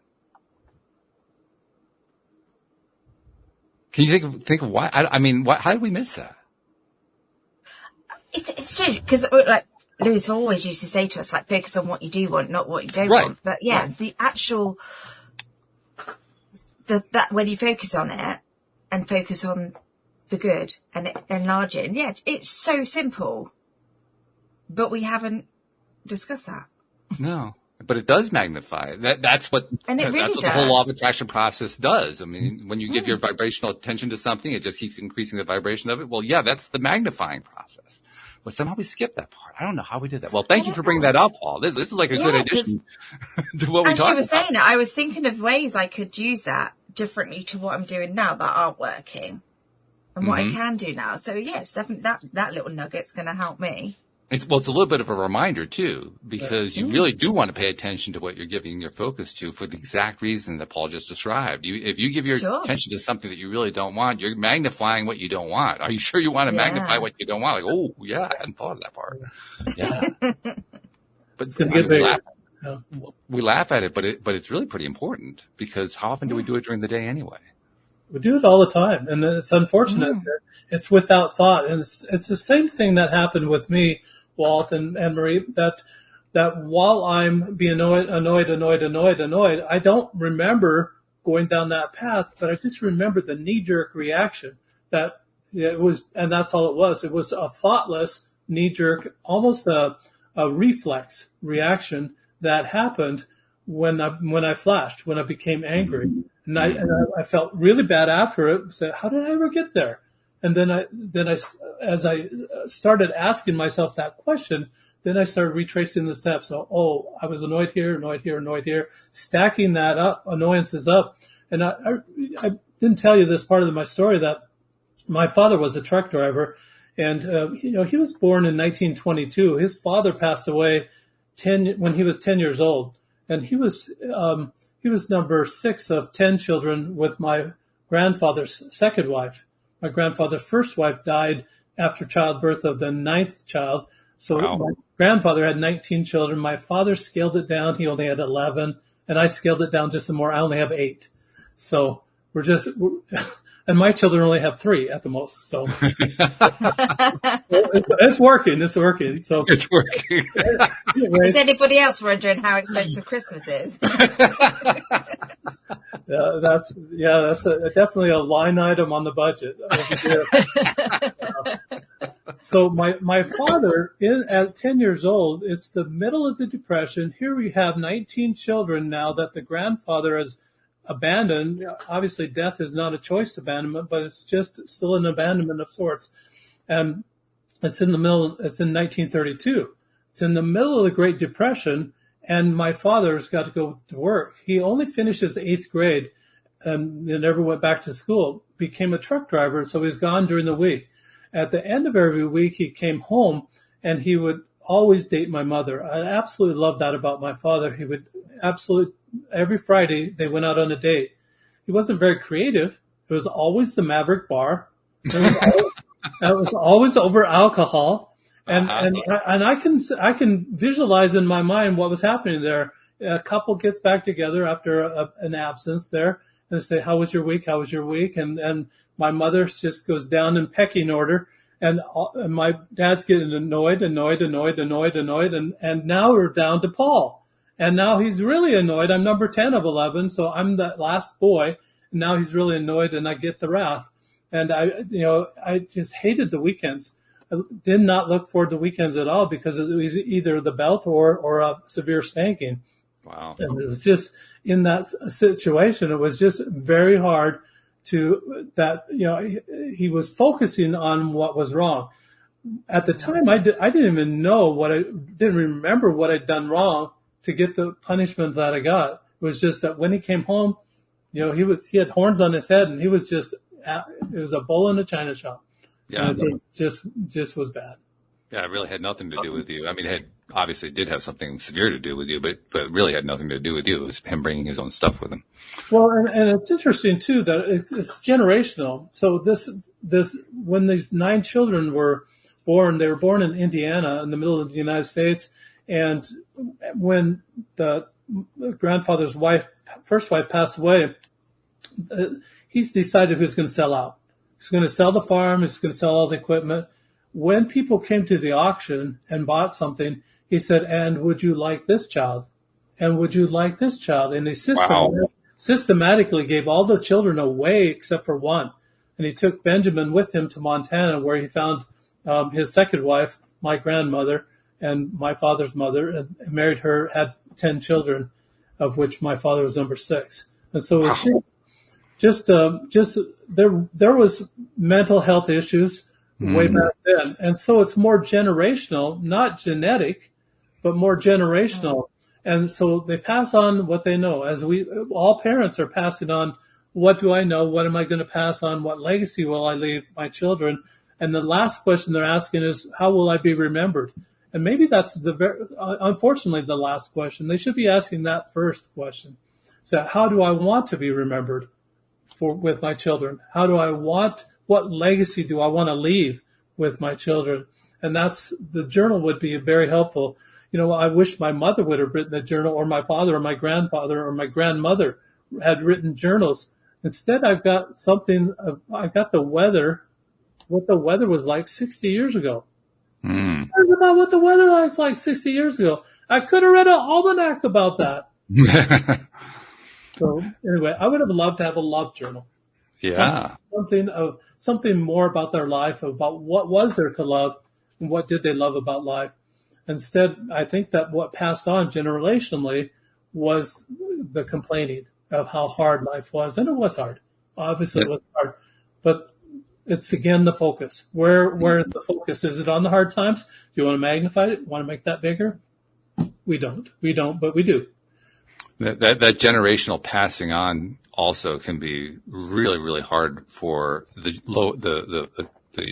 Can you think of why? How did we miss that? It's true, because like Lewis always used to say to us, like, focus on what you do want, not what you don't want. But yeah, the actual that when you focus on it and focus on the good and enlarge it, and yeah, it's so simple, but we haven't discussed that. No, but it does magnify. That's what the whole law of attraction process does. I mean, when you give your vibrational attention to something, it just keeps increasing the vibration of it. Well, yeah, that's the magnifying process. But somehow we skipped that part. I don't know how we did that. Well, thank you for bringing that up, Paul. This is like a good addition to what we talked about. As you were saying it, I was thinking of ways I could use that differently to what I'm doing now that aren't working, and what I can do now. So yes, definitely that little nugget's going to help me. It's a little bit of a reminder too, because you really do want to pay attention to what you're giving your focus to for the exact reason that Paul just described. If you give your attention to something that you really don't want, you're magnifying what you don't want. Are you sure you want to magnify what you don't want? Like, oh yeah, I hadn't thought of that part. Yeah. But it's going to get bigger. We laugh at it, but it's really pretty important, because how often do we do it during the day anyway? We do it all the time, and it's unfortunate. It's without thought, and it's the same thing that happened with me, Walt and Marie, that while I'm being annoyed, I don't remember going down that path, but I just remember the knee-jerk reaction that it was, and that's all it was. It was a thoughtless knee-jerk, almost a reflex reaction that happened when I flashed, when I became angry. And I felt really bad after it. Said, how did I ever get there? And then as I started asking myself that question, then I started retracing the steps. So, I was annoyed here, stacking that up, annoyances up. And I didn't tell you this part of my story, that my father was a truck driver, and he was born in 1922. His father passed away when he was 10 years old, and he was number 6 of 10 children with my grandfather's second wife. My grandfather's first wife died after childbirth of the 9th child. So my grandfather had 19 children. My father scaled it down. He only had 11, and I scaled it down just some more. I only have 8. So and my children only have 3 at the most. So it's working. So it's working. Anyway. Is anybody else wondering how expensive Christmas is? That's definitely a line item on the budget. So my father, at 10 years old, it's the middle of the Depression. Here we have 19 children now that the grandfather has abandoned. Obviously, death is not a choice abandonment, but it's just still an abandonment of sorts. And it's in 1932. It's in the middle of the Great Depression, and my father's got to go to work. He only finished his 8th grade and never went back to school, became a truck driver, so he's gone during the week. At the end of every week, he came home, and he would always date my mother. I absolutely love that about my father. He would every Friday, they went out on a date. He wasn't very creative. It was always the Maverick Bar. It was always over alcohol. And I can visualize in my mind what was happening there. A couple gets back together after an absence there, and they say, "How was your week? How was your week?" And my mother just goes down in pecking order, and my dad's getting annoyed, and now we're down to Paul. And now he's really annoyed. I'm number 10 of 11, so I'm the last boy. And now he's really annoyed, and I get the wrath. And I just hated the weekends. I did not look forward to weekends at all, because it was either the belt or a severe spanking. Wow. And it was just in that situation, it was just very hard he was focusing on what was wrong. At the time, I didn't even know didn't remember what I'd done wrong to get the punishment that I got. It was just that when he came home, he had horns on his head, and he was it was a bull in a china shop. Yeah. And it just was bad. Yeah, it really had nothing to do with you. I mean, it obviously did have something severe to do with you, but it really had nothing to do with you. It was him bringing his own stuff with him. Well, and it's interesting too that it's generational. So this when these 9 children were born, they were born in Indiana, in the middle of the United States. And when the grandfather's first wife passed away, he decided he was going to sell out. He's going to sell the farm. He's going to sell all the equipment. When people came to the auction and bought something, he said, "And would you like this child? And would you like this child?" And he systematically gave all the children away except for one. And he took Benjamin with him to Montana, where he found his second wife, my grandmother, and my father's mother, and married her, had 10 children, of which my father was number 6. And so it was there was mental health issues way back then. And so it's more generational, not genetic, but more generational. And so they pass on what they know, as all parents are passing on. What do I know? What am I going to pass on? What legacy will I leave my children? And the last question they're asking is, how will I be remembered? And maybe that's unfortunately, the last question. They should be asking that first question. So how do I want to be remembered with my children? What legacy do I want to leave with my children? And the journal would be very helpful. I wish my mother would have written a journal, or my father or my grandfather or my grandmother had written journals. Instead, I've got the weather, what the weather was like 60 years ago. About what the weather was like 60 years ago. I could have read an almanac about that. So anyway, I would have loved to have a love journal. Yeah. Something more about their life, about what was there to love and what did they love about life. Instead, I think that what passed on generationally was the complaining of how hard life was. And it was hard. Obviously, It was hard. But it's, again, the focus. Where is the focus? Is it on the hard times? Do you want to magnify it? Want to make that bigger? We don't, but we do. That generational passing on also can be really, really hard for the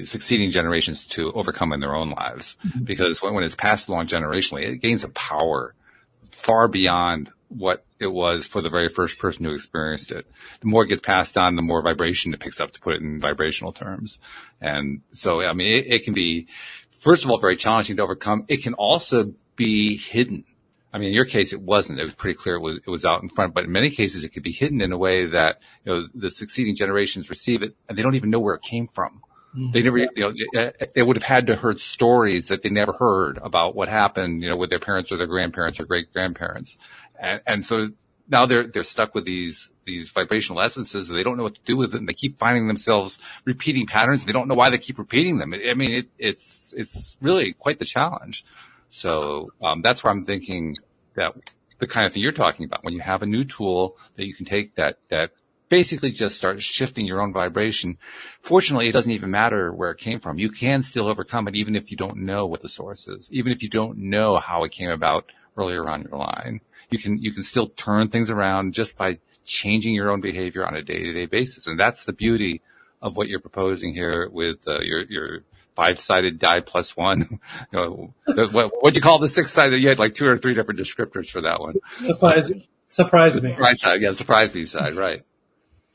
succeeding generations to overcome in their own lives, because when it's passed along generationally, it gains a power far beyond what it was for the very first person who experienced it. The more it gets passed on, the more vibration it picks up, to put it in vibrational terms. And so, I mean, it can be, first of all, very challenging to overcome. It can also be hidden. I mean, in your case, it wasn't. It was pretty clear it was out in front. But in many cases, it could be hidden in a way that, the succeeding generations receive it and they don't even know where it came from. They never, they would have had to heard stories that they never heard about what happened, with their parents or their grandparents or great grandparents. And so now they're stuck with these vibrational essences that they don't know what to do with it. And they keep finding themselves repeating patterns. They don't know why they keep repeating them. I mean, it's really quite the challenge. So, that's where I'm thinking that the kind of thing you're talking about, when you have a new tool that you can take that basically just start shifting your own vibration. Fortunately, it doesn't even matter where it came from. You can still overcome it, even if you don't know what the source is, even if you don't know how it came about earlier on your line. You can still turn things around just by changing your own behavior on a day-to-day basis. And that's the beauty of what you're proposing here with your 5-sided die plus one. What'd you call the 6-sided? You had like 2 or 3 different descriptors for that one. Surprise me. Surprise side, yeah, surprise me side, right.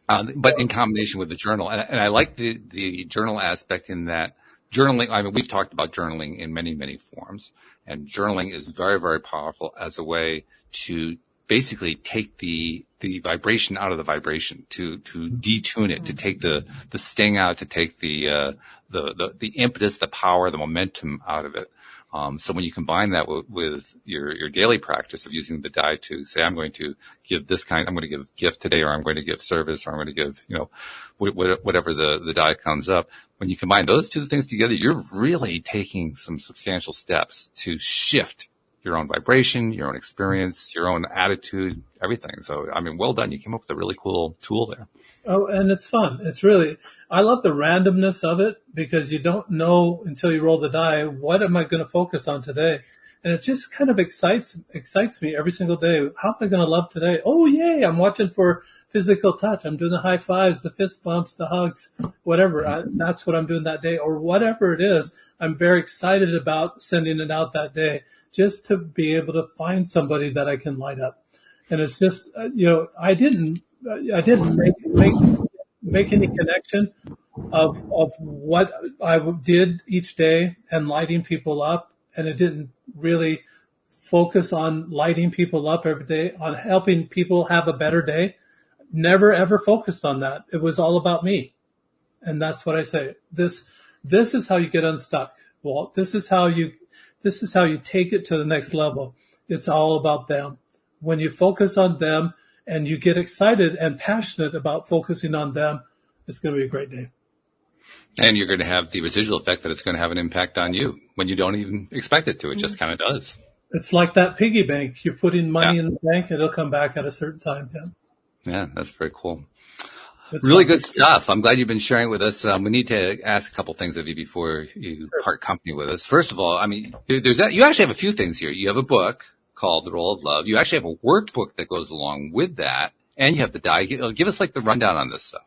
But in combination with the journal. And I like the journal aspect in that journaling, I mean, we've talked about journaling in many, many forms, and journaling is very, very powerful as a way to basically take the vibration out of the vibration, to detune it, to take the sting out, to take the impetus, the power, the momentum out of it. So when you combine that with your daily practice of using the die to say, I'm going to give I'm going to give gift today, or I'm going to give service, or I'm going to give, whatever the die comes up. When you combine those two things together, you're really taking some substantial steps to shift your own vibration, your own experience, your own attitude, everything. So, I mean, well done. You came up with a really cool tool there. Oh, and it's fun. I love the randomness of it, because you don't know until you roll the die, what am I going to focus on today? And it just kind of excites me every single day. How am I going to love today? Oh, yay. I'm watching for physical touch. I'm doing the high fives, the fist bumps, the hugs, whatever. That's what I'm doing that day, or whatever it is. I'm very excited about sending it out that day, just to be able to find somebody that I can light up. And it's just, I didn't make any connection of what I did each day and lighting people up. And it didn't really focus on lighting people up every day, on helping people have a better day. Never ever focused on that. It was all about me. And that's what I say. This is how you get unstuck, Walt. This is how you take it to the next level. It's all about them. When you focus on them and you get excited and passionate about focusing on them, it's going to be a great day. And you're going to have the residual effect that it's going to have an impact on you when you don't even expect it to. It just kind of does. It's like that piggy bank. You're putting money in the bank and it'll come back at a certain time. Yeah, that's very cool. It's really fun. Good stuff. I'm glad you've been sharing with us. We need to ask a couple things of you before you part company with us. First of all, I mean, you actually have a few things here. You have a book called The Role of Love. You actually have a workbook that goes along with that, and you have the die. Give us like the rundown on this stuff.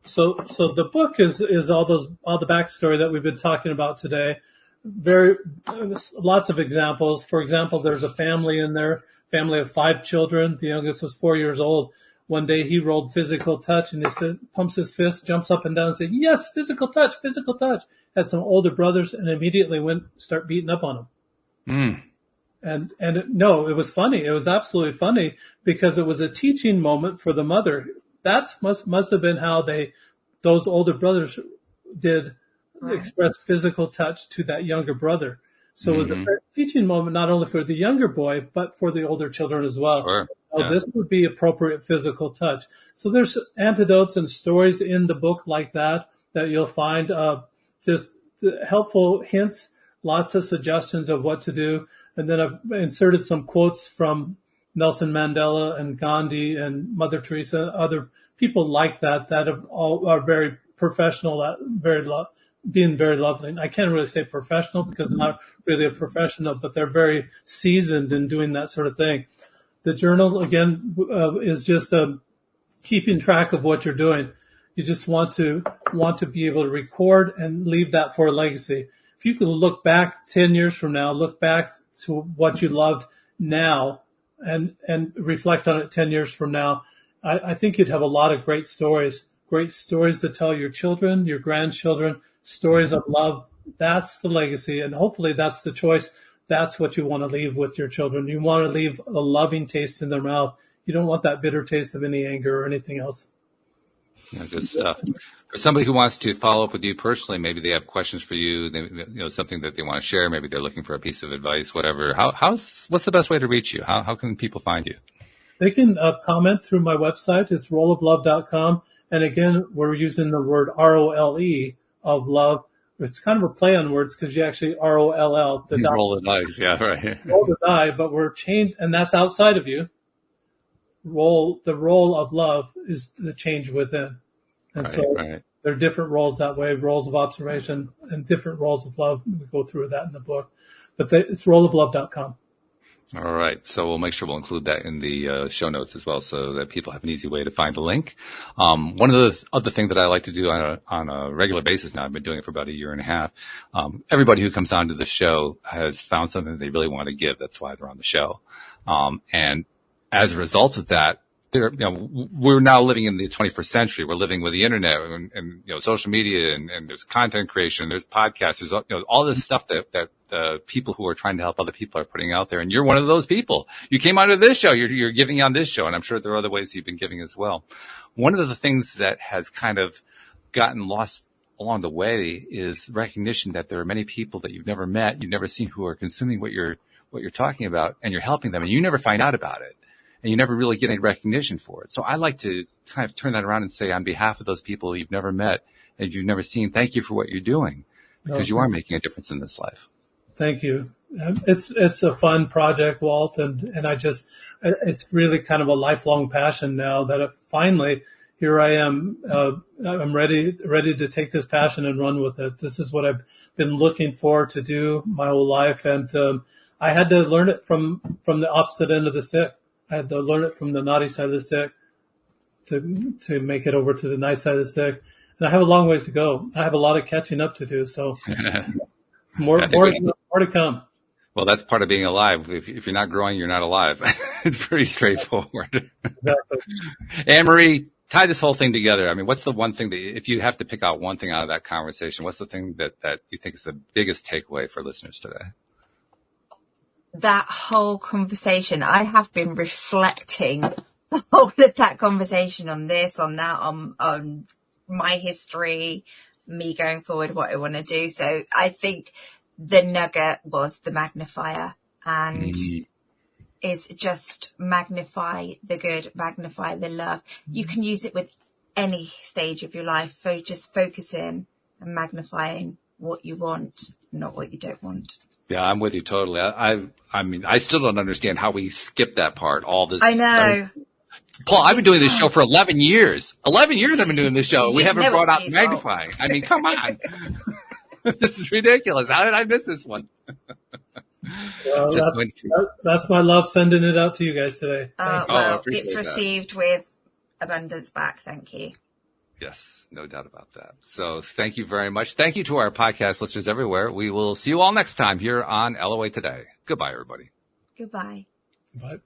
So the book is all the backstory that we've been talking about today. lots of examples. For example, there's a family in there, family of 5 children. The youngest was 4 years old. One day he rolled physical touch, and he said, pumps his fist, jumps up and down and said, yes, physical touch, physical touch. Had some older brothers and immediately start beating up on him. It was funny. It was absolutely funny because it was a teaching moment for the mother. That must have been how those older brothers did express physical touch to that younger brother. So it was a teaching moment, not only for the younger boy, but for the older children as well. Sure. So this would be appropriate physical touch. So there's anecdotes and stories in the book like that you'll find, just helpful hints, lots of suggestions of what to do. And then I've inserted some quotes from Nelson Mandela and Gandhi and Mother Teresa, other people like that are very professional, being very lovely. I can't really say professional because they're not really a professional, but they're very seasoned in doing that sort of thing. The journal, again, is just keeping track of what you're doing. You just want to be able to record and leave that for a legacy. If you could look back 10 years from now, look back to what you loved now and reflect on it 10 years from now, I think you'd have a lot of great stories to tell your children, your grandchildren, stories of love. That's the legacy. And hopefully that's the choice. That's what you want to leave with your children. You want to leave a loving taste in their mouth. You don't want that bitter taste of any anger or anything else. Yeah, good stuff. For somebody who wants to follow up with you personally, maybe they have questions for you, something that they want to share. Maybe they're looking for a piece of advice, whatever. What's the best way to reach you? How can people find you? They can comment through my website. It's rolloflove.com. And again, we're using the word ROLE of love. It's kind of a play on words because you actually ROLL. Roll the dice, yeah, right. Roll the die, but we're changed, and that's outside of you. The role of love is the change within. And there are different roles that way, roles of observation and different roles of love. We go through that in the book. But it's rolloflove.com. All right. So we'll make sure we'll include that in the show notes as well so that people have an easy way to find a link. One of the other things that I like to do on a regular basis now, I've been doing it for about a year and a half. Everybody who comes onto the show has found something they really want to give. That's why they're on the show. And as a result of that, we're now living in the 21st century. We're living with the internet and social media and there's content creation, there's podcasts, there's all this stuff that people who are trying to help other people are putting out there. And you're one of those people. You came onto this show, you're giving on this show, and I'm sure there are other ways you've been giving as well. One of the things that has kind of gotten lost along the way is recognition that there are many people that you've never met, you've never seen, who are consuming what you're talking about, and you're helping them, and you never find out about it. And you never really get any recognition for it. So I like to kind of turn that around and say, on behalf of those people you've never met and you've never seen, thank you for what you're doing, because you are making a difference in this life. Thank you. It's a fun project, Walt, and it's really kind of a lifelong passion now that finally here I am. I'm ready to take this passion and run with it. This is what I've been looking for to do my whole life, and I had to learn it from the opposite end of the stick. I had to learn it from the naughty side of the stick to make it over to the nice side of the stick. And I have a long ways to go. I have a lot of catching up to do. So more to come. Well, that's part of being alive. If you're not growing, you're not alive. It's pretty straightforward. Exactly. Anne-Marie, tie this whole thing together. I mean, what's the one thing that, if you have to pick out one thing out of that conversation, what's the thing that you think is the biggest takeaway for listeners today? That whole conversation, I have been reflecting the whole of that conversation on this, on that, on my history, me going forward, what I want to do. So I think the nugget was the magnifier, and is just magnify the good, magnify the love. You can use it with any stage of your life. So just focusing and magnifying what you want, not what you don't want. Yeah, I'm with you totally. I mean, I still don't understand how we skipped that part. All this. I know. Paul, I've been doing this show for 11 years. 11 years I've been doing this show. We haven't brought out magnifying. I mean, come on. This is ridiculous. How did I miss this one? Well, that's my love sending it out to you guys today. Well, it's received with abundance back. Thank you. Yes, no doubt about that. So thank you very much. Thank you to our podcast listeners everywhere. We will see you all next time here on LOA Today. Goodbye, everybody. Goodbye. Bye.